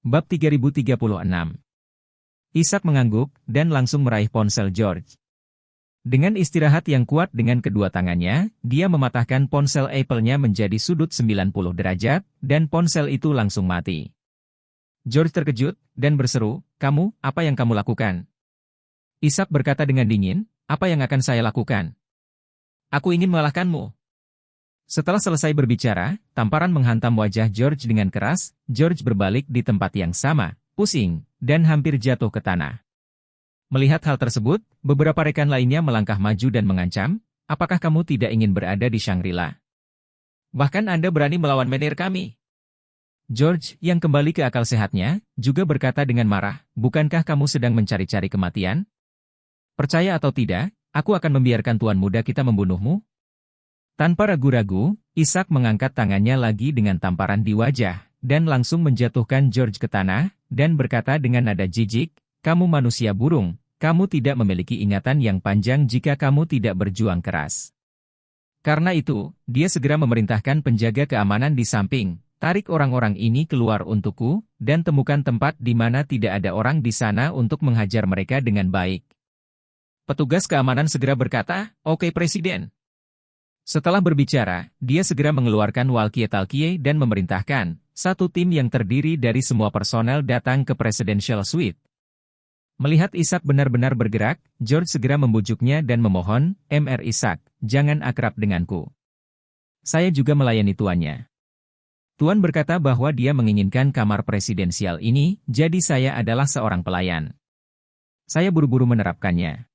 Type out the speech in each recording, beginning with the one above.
Bab 3036. Ishak mengangguk, dan langsung meraih ponsel George. Dengan istirahat yang kuat dengan kedua tangannya, dia mematahkan ponsel Apple-nya menjadi sudut 90 derajat, dan ponsel itu langsung mati. George terkejut, dan berseru, "Kamu, apa yang kamu lakukan?" Ishak berkata dengan dingin, "Apa yang akan saya lakukan? Aku ingin mengalahkanmu." Setelah selesai berbicara, tamparan menghantam wajah George dengan keras. George berbalik di tempat yang sama, pusing, dan hampir jatuh ke tanah. Melihat hal tersebut, beberapa rekan lainnya melangkah maju dan mengancam, "Apakah kamu tidak ingin berada di Shangri-La? Bahkan Anda berani melawan menir kami." George, yang kembali ke akal sehatnya, juga berkata dengan marah, "Bukankah kamu sedang mencari-cari kematian? Percaya atau tidak, aku akan membiarkan tuan muda kita membunuhmu." Tanpa ragu-ragu, Ishak mengangkat tangannya lagi dengan tamparan di wajah, dan langsung menjatuhkan George ke tanah, dan berkata dengan nada jijik, "Kamu manusia burung, kamu tidak memiliki ingatan yang panjang jika kamu tidak berjuang keras." Karena itu, dia segera memerintahkan penjaga keamanan di samping, "Tarik orang-orang ini keluar untukku, dan temukan tempat di mana tidak ada orang di sana untuk menghajar mereka dengan baik." Petugas keamanan segera berkata, "Oke Presiden." Setelah berbicara, dia segera mengeluarkan walkie-talkie dan memerintahkan, satu tim yang terdiri dari semua personel datang ke Presidential Suite. Melihat Ishak benar-benar bergerak, George segera membujuknya dan memohon, "Mr. Ishak, jangan akrab denganku. Saya juga melayani tuannya. Tuan berkata bahwa dia menginginkan kamar presidensial ini, jadi saya adalah seorang pelayan. Saya buru-buru menerapkannya.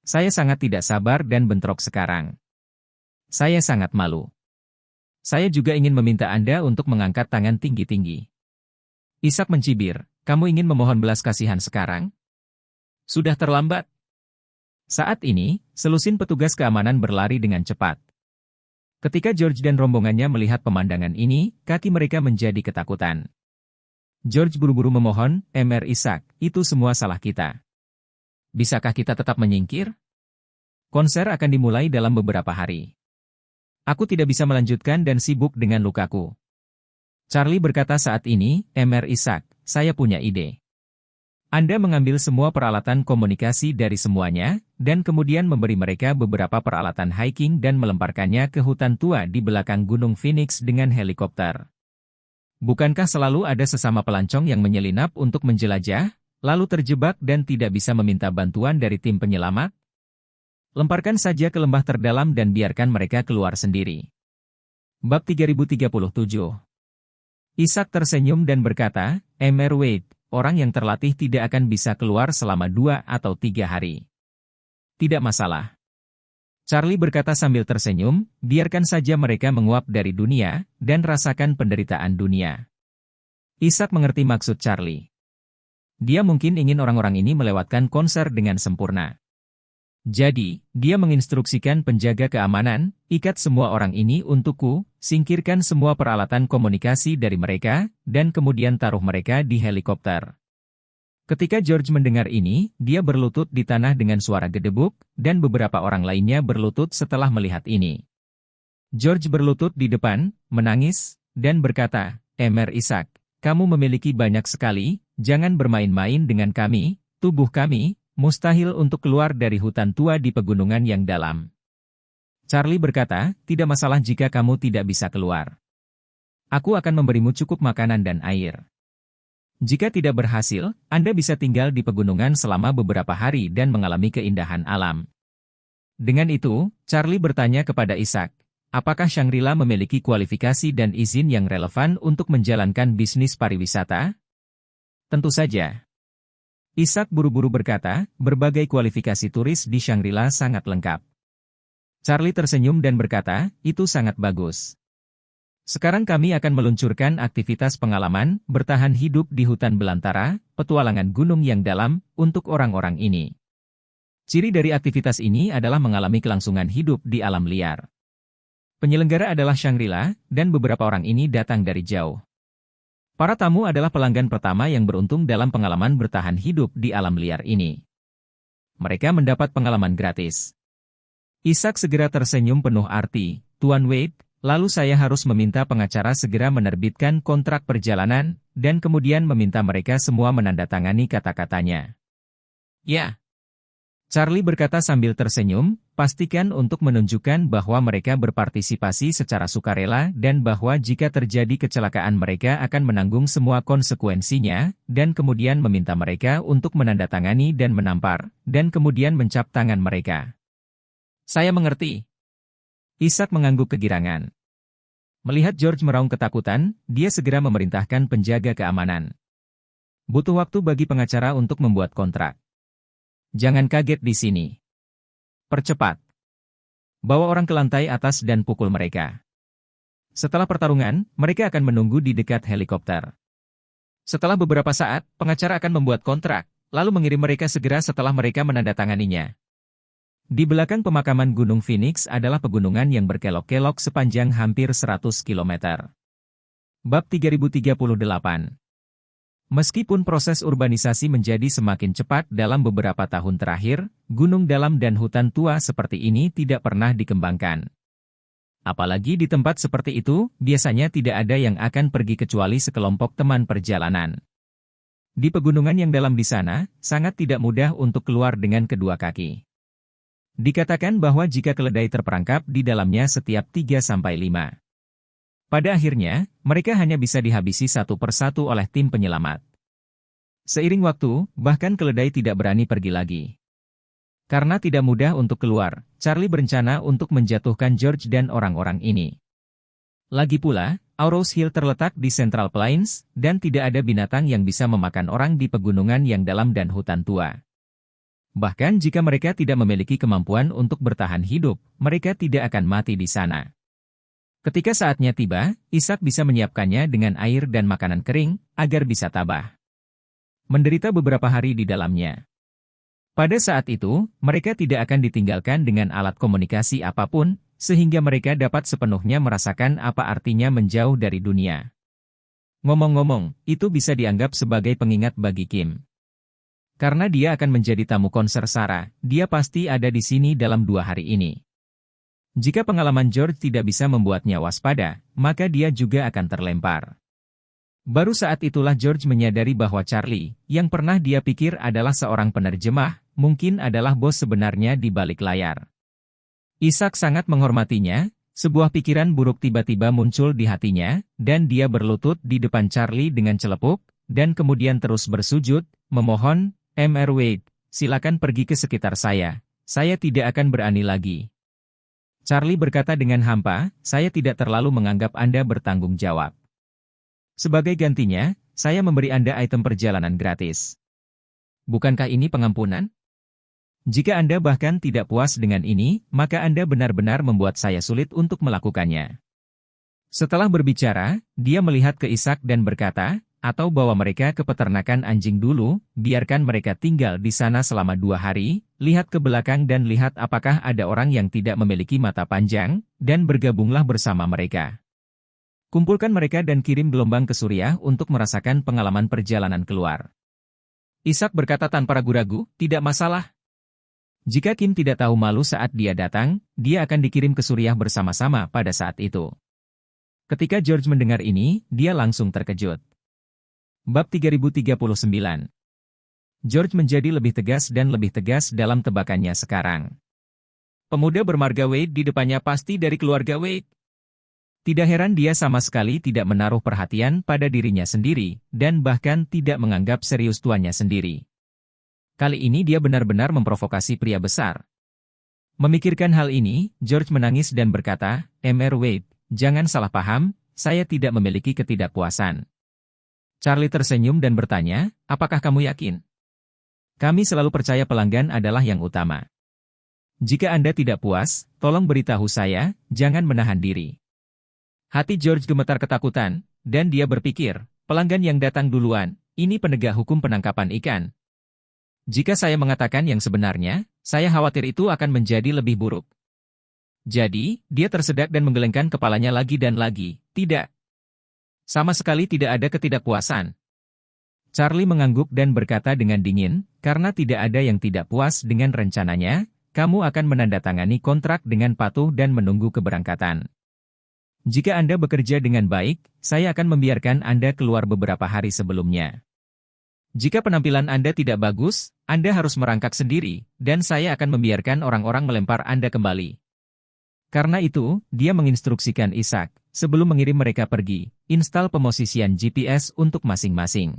Saya sangat tidak sabar dan bentrok sekarang. Saya sangat malu. Saya juga ingin meminta Anda untuk mengangkat tangan tinggi-tinggi." Ishak mencibir, "Kamu ingin memohon belas kasihan sekarang? Sudah terlambat." Saat ini, selusin petugas keamanan berlari dengan cepat. Ketika George dan rombongannya melihat pemandangan ini, kaki mereka menjadi ketakutan. George buru-buru memohon, "Mr. Ishak, itu semua salah kita. Bisakah kita tetap menyingkir? Konser akan dimulai dalam beberapa hari. Aku tidak bisa melanjutkan dan sibuk dengan lukaku." Charlie berkata saat ini, "Mr. Ishak, saya punya ide. Anda mengambil semua peralatan komunikasi dari semuanya, dan kemudian memberi mereka beberapa peralatan hiking dan melemparkannya ke hutan tua di belakang Gunung Phoenix dengan helikopter. Bukankah selalu ada sesama pelancong yang menyelinap untuk menjelajah, lalu terjebak dan tidak bisa meminta bantuan dari tim penyelamat? Lemparkan saja ke lembah terdalam dan biarkan mereka keluar sendiri." Bab 3037. Ishak tersenyum dan berkata, "Mr. Wade, orang yang terlatih tidak akan bisa keluar selama 2 atau 3 hari. Tidak masalah." Charlie berkata sambil tersenyum, "Biarkan saja mereka menguap dari dunia, dan rasakan penderitaan dunia." Ishak mengerti maksud Charlie. Dia mungkin ingin orang-orang ini melewatkan konser dengan sempurna. Jadi, dia menginstruksikan penjaga keamanan, "Ikat semua orang ini untukku, singkirkan semua peralatan komunikasi dari mereka, dan kemudian taruh mereka di helikopter." Ketika George mendengar ini, dia berlutut di tanah dengan suara gedebuk, dan beberapa orang lainnya berlutut setelah melihat ini. George berlutut di depan, menangis, dan berkata, "Mr. Ishak, kamu memiliki banyak sekali, jangan bermain-main dengan kami, tubuh kami, mustahil untuk keluar dari hutan tua di pegunungan yang dalam." Charlie berkata, "Tidak masalah jika kamu tidak bisa keluar. Aku akan memberimu cukup makanan dan air. Jika tidak berhasil, Anda bisa tinggal di pegunungan selama beberapa hari dan mengalami keindahan alam." Dengan itu, Charlie bertanya kepada Ishak, "Apakah Shangri-La memiliki kualifikasi dan izin yang relevan untuk menjalankan bisnis pariwisata?" "Tentu saja." Ishak buru-buru berkata, "Berbagai kualifikasi turis di Shangri-La sangat lengkap." Charlie tersenyum dan berkata, "Itu sangat bagus. Sekarang kami akan meluncurkan aktivitas pengalaman, bertahan hidup di hutan belantara, petualangan gunung yang dalam, untuk orang-orang ini. Ciri dari aktivitas ini adalah mengalami kelangsungan hidup di alam liar. Penyelenggara adalah Shangri-La, dan beberapa orang ini datang dari jauh. Para tamu adalah pelanggan pertama yang beruntung dalam pengalaman bertahan hidup di alam liar ini. Mereka mendapat pengalaman gratis." Ishak segera tersenyum penuh arti, "Tuan Wade, lalu saya harus meminta pengacara segera menerbitkan kontrak perjalanan, dan kemudian meminta mereka semua menandatangani kata-katanya. Ya. Charlie berkata sambil tersenyum, pastikan untuk menunjukkan bahwa mereka berpartisipasi secara sukarela dan bahwa jika terjadi kecelakaan mereka akan menanggung semua konsekuensinya, dan kemudian meminta mereka untuk menandatangani dan menampar, dan kemudian mencap tangan mereka. Saya mengerti. Isaac mengangguk kegirangan. Melihat George meraung ketakutan, dia segera memerintahkan penjaga keamanan. Butuh waktu bagi pengacara untuk membuat kontrak. Jangan kaget di sini. Percepat. Bawa orang ke lantai atas dan pukul mereka. Setelah pertarungan, mereka akan menunggu di dekat helikopter. Setelah beberapa saat, pengacara akan membuat kontrak, lalu mengirim mereka segera setelah mereka menandatanganinya. Di belakang pemakaman Gunung Phoenix adalah pegunungan yang berkelok-kelok sepanjang hampir 100 km. Bab 3038. Meskipun proses urbanisasi menjadi semakin cepat dalam beberapa tahun terakhir, gunung dalam dan hutan tua seperti ini tidak pernah dikembangkan. Apalagi di tempat seperti itu, biasanya tidak ada yang akan pergi kecuali sekelompok teman perjalanan. Di pegunungan yang dalam di sana, sangat tidak mudah untuk keluar dengan kedua kaki. Dikatakan bahwa jika keledai terperangkap di dalamnya setiap 3-5. Pada akhirnya, mereka hanya bisa dihabisi satu persatu oleh tim penyelamat. Seiring waktu, bahkan keledai tidak berani pergi lagi. Karena tidak mudah untuk keluar, Charlie berencana untuk menjatuhkan George dan orang-orang ini. Lagi pula, Aurochs Hill terletak di Central Plains, dan tidak ada binatang yang bisa memakan orang di pegunungan yang dalam dan hutan tua. Bahkan jika mereka tidak memiliki kemampuan untuk bertahan hidup, mereka tidak akan mati di sana. Ketika saatnya tiba, Isaac bisa menyiapkannya dengan air dan makanan kering, agar bisa tabah. Menderita beberapa hari di dalamnya. Pada saat itu, mereka tidak akan ditinggalkan dengan alat komunikasi apapun, sehingga mereka dapat sepenuhnya merasakan apa artinya menjauh dari dunia. Ngomong-ngomong, itu bisa dianggap sebagai pengingat bagi Kim. Karena dia akan menjadi tamu konser Sarah, dia pasti ada di sini dalam 2 hari ini. Jika pengalaman George tidak bisa membuatnya waspada, maka dia juga akan terlempar. Baru saat itulah George menyadari bahwa Charlie, yang pernah dia pikir adalah seorang penerjemah, mungkin adalah bos sebenarnya di balik layar. Isaac sangat menghormatinya, sebuah pikiran buruk tiba-tiba muncul di hatinya, dan dia berlutut di depan Charlie dengan celepuk, dan kemudian terus bersujud, memohon, Mr. Wade, silakan pergi ke sekitar saya tidak akan berani lagi. Charlie berkata dengan hampa, saya tidak terlalu menganggap Anda bertanggung jawab. Sebagai gantinya, saya memberi Anda item perjalanan gratis. Bukankah ini pengampunan? Jika Anda bahkan tidak puas dengan ini, maka Anda benar-benar membuat saya sulit untuk melakukannya. Setelah berbicara, dia melihat ke Isaac dan berkata, atau bawa mereka ke peternakan anjing dulu, biarkan mereka tinggal di sana selama 2 hari, lihat ke belakang dan lihat apakah ada orang yang tidak memiliki mata panjang, dan bergabunglah bersama mereka. Kumpulkan mereka dan kirim gelombang ke Suriah untuk merasakan pengalaman perjalanan keluar. Isaac berkata tanpa ragu-ragu, tidak masalah. Jika Kim tidak tahu malu saat dia datang, dia akan dikirim ke Suriah bersama-sama pada saat itu. Ketika George mendengar ini, dia langsung terkejut. Bab 3039. George menjadi lebih tegas dan lebih tegas dalam tebakannya sekarang. Pemuda bermarga Wade di depannya pasti dari keluarga Wade. Tidak heran dia sama sekali tidak menaruh perhatian pada dirinya sendiri, dan bahkan tidak menganggap serius tuannya sendiri. Kali ini dia benar-benar memprovokasi pria besar. Memikirkan hal ini, George menangis dan berkata, Mr. Wade, jangan salah paham, saya tidak memiliki ketidakpuasan. Charlie tersenyum dan bertanya, apakah kamu yakin? Kami selalu percaya pelanggan adalah yang utama. Jika Anda tidak puas, tolong beritahu saya, jangan menahan diri. Hati George gemetar ketakutan, dan dia berpikir, pelanggan yang datang duluan, ini penegak hukum penangkapan ikan. Jika saya mengatakan yang sebenarnya, saya khawatir itu akan menjadi lebih buruk. Jadi, dia tersedak dan menggelengkan kepalanya lagi dan lagi, tidak. Sama sekali tidak ada ketidakpuasan. Charlie mengangguk dan berkata dengan dingin, karena tidak ada yang tidak puas dengan rencananya, kamu akan menandatangani kontrak dengan patuh dan menunggu keberangkatan. Jika Anda bekerja dengan baik, saya akan membiarkan Anda keluar beberapa hari sebelumnya. Jika penampilan Anda tidak bagus, Anda harus merangkak sendiri, dan saya akan membiarkan orang-orang melempar Anda kembali. Karena itu, dia menginstruksikan Ishak, sebelum mengirim mereka pergi, install pemosisian GPS untuk masing-masing.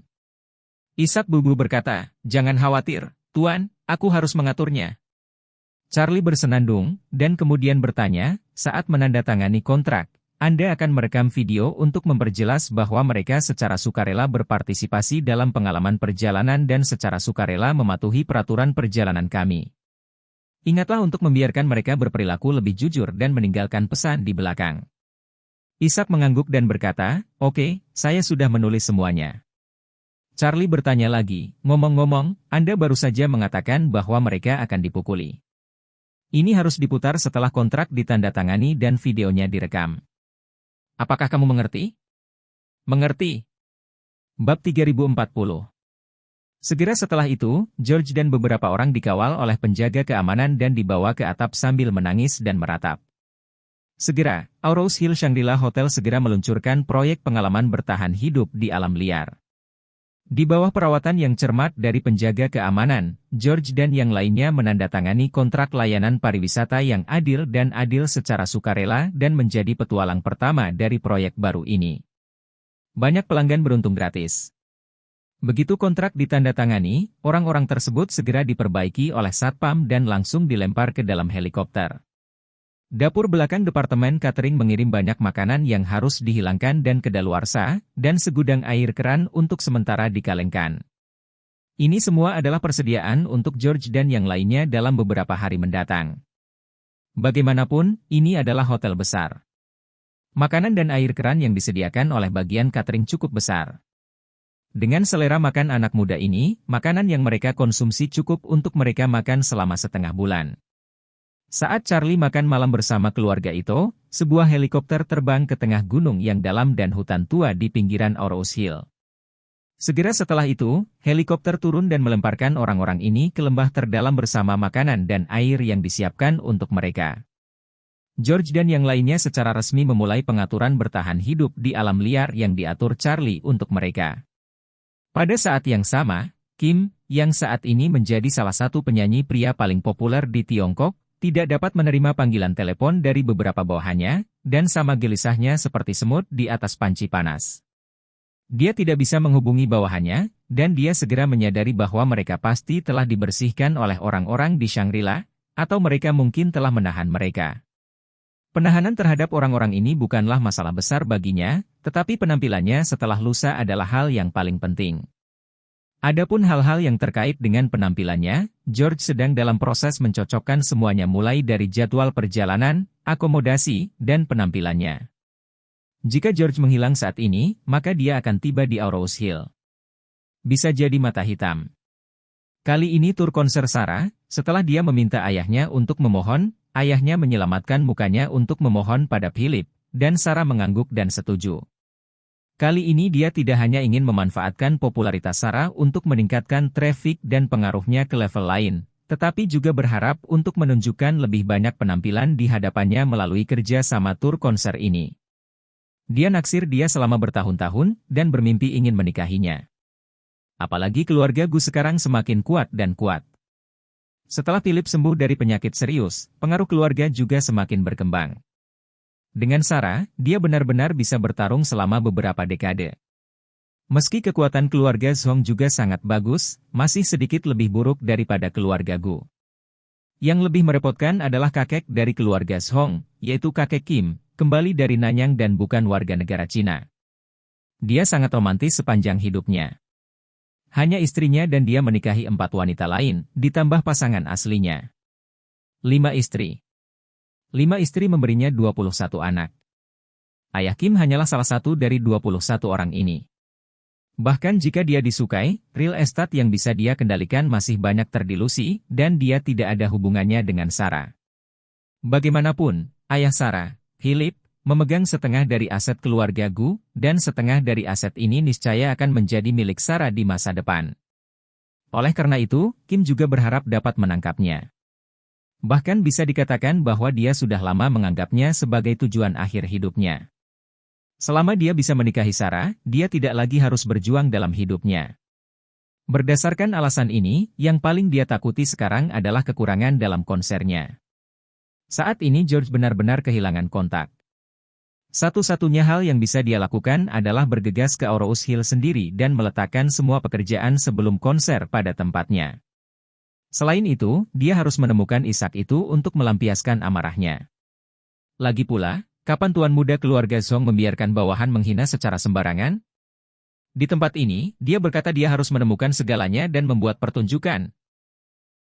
Ishak Bubu berkata, "Jangan khawatir, Tuan, aku harus mengaturnya." Charlie bersenandung, dan kemudian bertanya, saat menandatangani kontrak, Anda akan merekam video untuk memperjelas bahwa mereka secara sukarela berpartisipasi dalam pengalaman perjalanan dan secara sukarela mematuhi peraturan perjalanan kami. Ingatlah untuk membiarkan mereka berperilaku lebih jujur dan meninggalkan pesan di belakang. Ishak mengangguk dan berkata, "Oke, saya sudah menulis semuanya." Charlie bertanya lagi, "Ngomong-ngomong, Anda baru saja mengatakan bahwa mereka akan dipukuli. Ini harus diputar setelah kontrak ditandatangani dan videonya direkam. Apakah kamu mengerti?" "Mengerti." Bab 3040. Segera setelah itu, George dan beberapa orang dikawal oleh penjaga keamanan dan dibawa ke atap sambil menangis dan meratap. Segera, Aurous Hill Shangri-La Hotel segera meluncurkan proyek pengalaman bertahan hidup di alam liar. Di bawah perawatan yang cermat dari penjaga keamanan, George dan yang lainnya menandatangani kontrak layanan pariwisata yang adil secara sukarela dan menjadi petualang pertama dari proyek baru ini. Banyak pelanggan beruntung gratis. Begitu kontrak ditandatangani, orang-orang tersebut segera diperbaiki oleh satpam dan langsung dilempar ke dalam helikopter. Dapur belakang departemen catering mengirim banyak makanan yang harus dihilangkan dan kedaluarsa, dan segudang air keran untuk sementara dikalengkan. Ini semua adalah persediaan untuk George dan yang lainnya dalam beberapa hari mendatang. Bagaimanapun, ini adalah hotel besar. Makanan dan air keran yang disediakan oleh bagian catering cukup besar. Dengan selera makan anak muda ini, makanan yang mereka konsumsi cukup untuk mereka makan selama setengah bulan. Saat Charlie makan malam bersama keluarga itu, sebuah helikopter terbang ke tengah gunung yang dalam dan hutan tua di pinggiran Aurous Hill. Segera setelah itu, helikopter turun dan melemparkan orang-orang ini ke lembah terdalam bersama makanan dan air yang disiapkan untuk mereka. George dan yang lainnya secara resmi memulai pengaturan bertahan hidup di alam liar yang diatur Charlie untuk mereka. Pada saat yang sama, Kim, yang saat ini menjadi salah satu penyanyi pria paling populer di Tiongkok, tidak dapat menerima panggilan telepon dari beberapa bawahannya, dan sama gelisahnya seperti semut di atas panci panas. Dia tidak bisa menghubungi bawahannya, dan dia segera menyadari bahwa mereka pasti telah dibersihkan oleh orang-orang di Shangri-La, atau mereka mungkin telah menahan mereka. Penahanan terhadap orang-orang ini bukanlah masalah besar baginya, tetapi penampilannya setelah lusa adalah hal yang paling penting. Adapun hal-hal yang terkait dengan penampilannya, George sedang dalam proses mencocokkan semuanya mulai dari jadwal perjalanan, akomodasi, dan penampilannya. Jika George menghilang saat ini, maka dia akan tiba di Aurous Hill. Bisa jadi mata hitam. Kali ini tur konser Sarah, setelah dia meminta ayahnya untuk memohon, ayahnya menyelamatkan mukanya untuk memohon pada Philip, dan Sarah mengangguk dan setuju. Kali ini dia tidak hanya ingin memanfaatkan popularitas Sarah untuk meningkatkan traffic dan pengaruhnya ke level lain, tetapi juga berharap untuk menunjukkan lebih banyak penampilan di hadapannya melalui kerja sama tur konser ini. Dia naksir dia selama bertahun-tahun, dan bermimpi ingin menikahinya. Apalagi keluarga Gu sekarang semakin kuat dan kuat. Setelah Philip sembuh dari penyakit serius, pengaruh keluarga juga semakin berkembang. Dengan Sarah, dia benar-benar bisa bertarung selama beberapa dekade. Meski kekuatan keluarga Zhong juga sangat bagus, masih sedikit lebih buruk daripada keluarga Gu. Yang lebih merepotkan adalah kakek dari keluarga Zhong, yaitu kakek Kim, kembali dari Nanyang dan bukan warga negara Cina. Dia sangat romantis sepanjang hidupnya. Hanya istrinya dan dia menikahi 4 wanita lain, ditambah pasangan aslinya. 5 istri. 5 istri memberinya 21 anak. Ayah Kim hanyalah salah satu dari 21 orang ini. Bahkan jika dia disukai, real estate yang bisa dia kendalikan masih banyak terdilusi, dan dia tidak ada hubungannya dengan Sarah. Bagaimanapun, ayah Sarah, Philip, memegang setengah dari aset keluarga Gu, dan setengah dari aset ini niscaya akan menjadi milik Sarah di masa depan. Oleh karena itu, Kim juga berharap dapat menangkapnya. Bahkan bisa dikatakan bahwa dia sudah lama menganggapnya sebagai tujuan akhir hidupnya. Selama dia bisa menikahi Sarah, dia tidak lagi harus berjuang dalam hidupnya. Berdasarkan alasan ini, yang paling dia takuti sekarang adalah kekurangan dalam konsernya. Saat ini George benar-benar kehilangan kontak. Satu-satunya hal yang bisa dia lakukan adalah bergegas ke Aurochs Hill sendiri dan meletakkan semua pekerjaan sebelum konser pada tempatnya. Selain itu, dia harus menemukan Isaac itu untuk melampiaskan amarahnya. Lagi pula, kapan tuan muda keluarga Song membiarkan bawahan menghina secara sembarangan? Di tempat ini, dia berkata dia harus menemukan segalanya dan membuat pertunjukan.